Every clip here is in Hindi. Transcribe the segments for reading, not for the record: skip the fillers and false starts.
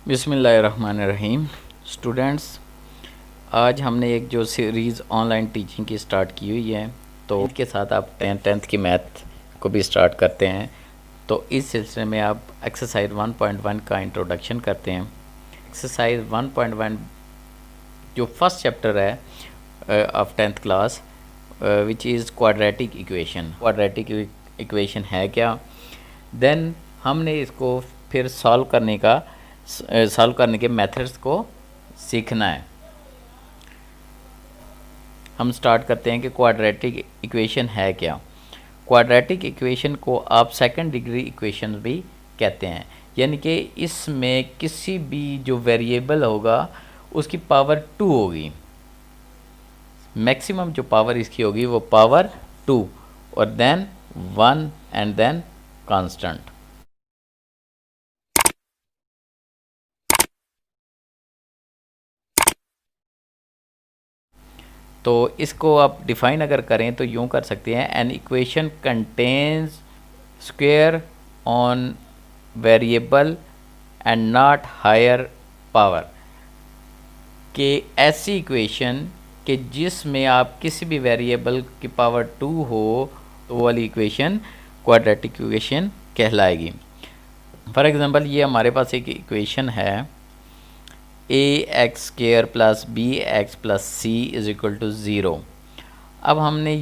बिस्मिल्लाहिर्रहमानिर्रहीम। स्टूडेंट्स, आज हमने एक जो सीरीज़ ऑनलाइन टीचिंग की स्टार्ट की हुई है, तो इसके साथ आप टेंथ की मैथ को भी स्टार्ट करते हैं। तो इस सिलसिले में आप एक्सरसाइज 1.1 का इंट्रोडक्शन करते हैं। एक्सरसाइज 1.1 जो फर्स्ट चैप्टर है of tenth class, which is quadratic equation. Quadratic equation है क्या, देन हमने इसको फिर सॉल्व करने के मेथड्स को सीखना है। हम स्टार्ट करते हैं कि क्वाड्रेटिक इक्वेशन है क्या। क्वाड्रेटिक इक्वेशन को आप सेकंड डिग्री इक्वेशन भी कहते हैं, यानी कि इसमें किसी भी जो वेरिएबल होगा उसकी पावर 2 होगी। मैक्सिमम जो पावर इसकी होगी वो पावर 2 और देन 1 एंड देन कांस्टेंट। तो इसको आप डिफ़ाइन अगर करें तो यूँ कर सकते हैं, an equation contains square on variable and not higher power. कि ऐसी इक्वेशन कि जिसमें आप किसी भी वेरिएबल की पावर 2 हो, तो वो वाली इक्वेशन क्वाड्रेटिक इक्वेशन कहलाएगी। फॉर एग्ज़ाम्पल, ये हमारे पास एक इक्वेशन है ax² plus bx plus c is equal to 0। अब हमने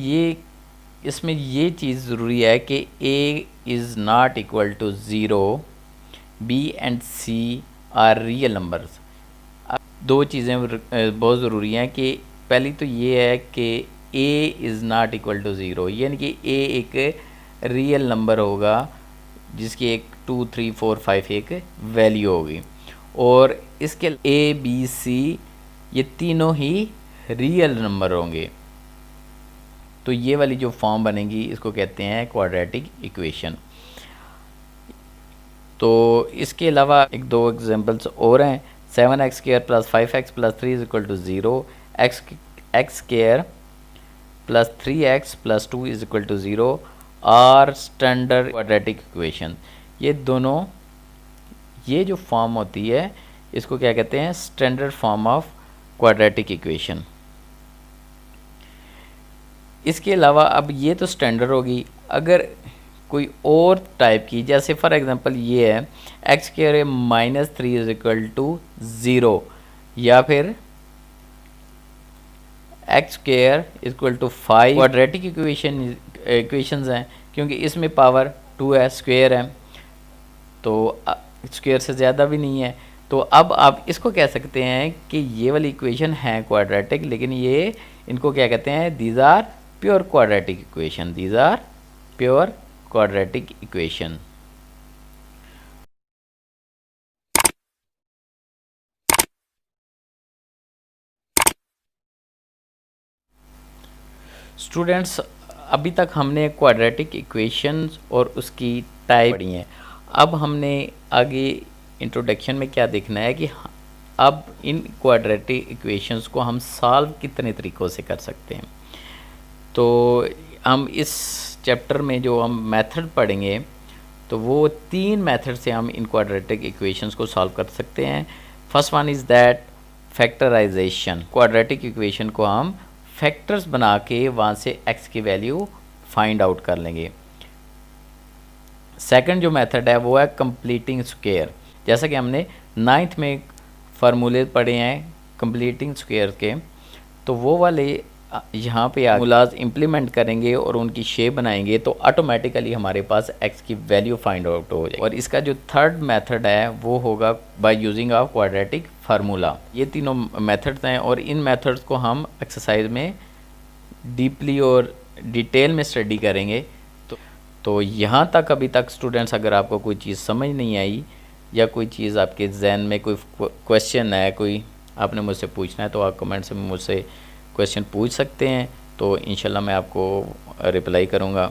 इसमें ये चीज़ ज़रूरी है कि a is not equal to 0, b and c are real numbers. दो चीज़ें बहुत ज़रूरी हैं कि पहली तो ये है कि a is not equal to 0, यानी कि a एक रियल नंबर होगा जिसकी एक 2, 3, 4, 5 एक वैल्यू होगी, और इसके ए बी सी ये तीनों ही रियल नंबर होंगे। तो ये वाली जो फॉर्म बनेगी इसको कहते हैं क्वाड्रेटिक इक्वेशन। तो इसके अलावा एक दो एग्जांपल्स और हैं। 7x² plus 5x plus 3 is equal to 0, x² plus 3x plus 2 is equal to 0 are standard quadratic equation. ये जो फॉर्म होती है इसको क्या कहते हैं, standard form of quadratic equation. इसके अलावा अब ये तो स्टैंडर्ड होगी, अगर कोई और टाइप की, जैसे फॉर एग्जांपल ये है x² minus 3 is equal to 0, या फिर x² equal to 5। Quadratic equations हैं क्योंकि इसमें पावर 2 है, स्क्वायर है, तो स्क्वायर से ज़्यादा भी नहीं है। तो अब आप इसको कह सकते हैं कि ये वाली इक्वेशन है क्वाड्रेटिक, लेकिन ये इनको क्या कहते हैं, these are pure quadratic equation, these are pure quadratic equation. Students, अभी तक हमने क्वाड्रेटिक इक्वेशंस और उसकी टाइप पढ़ी हैं। अब हमने आगे इंट्रोडक्शन में क्या देखना है कि अब इन क्वाड्रेटिक इक्वेशंस को हम सॉल्व कितने तरीक़ों से कर सकते हैं। तो हम इस चैप्टर में जो हम मेथड पढ़ेंगे, तो वो 3 मेथड से हम इन क्वाड्रेटिक इक्वेशंस को सॉल्व कर सकते हैं। First one is that factorization. Quadratic equation को हम फैक्टर्स बना के वहाँ से x की वैल्यू फाइंड आउट कर लेंगे। सेकंड जो मेथड है वो है कंप्लीटिंग स्क्वायर। जैसा कि हमने 9th में फार्मूले पढ़े हैं कंप्लीटिंग स्क्वायर के, तो वो वाले यहाँ पे फार्मूलाज इम्प्लीमेंट करेंगे और उनकी शेप बनाएंगे, तो ऑटोमेटिकली हमारे पास x की वैल्यू फाइंड आउट हो जाएगी। और इसका जो थर्ड मेथड है वो होगा by using of quadratic formula. ये तीनों मेथड्स हैं और इन मेथड्स को हम एक्सरसाइज में डीपली और डिटेल में स्टडी करेंगे। तो यहाँ तक अभी तक स्टूडेंट्स, अगर आपको कोई चीज़ समझ नहीं आई या कोई चीज़ आपके जहन में कोई क्वेश्चन है, कोई आपने मुझसे पूछना है, तो आप कमेंट्स में मुझसे क्वेश्चन पूछ सकते हैं, तो इंशाल्लाह मैं आपको रिप्लाई करूँगा।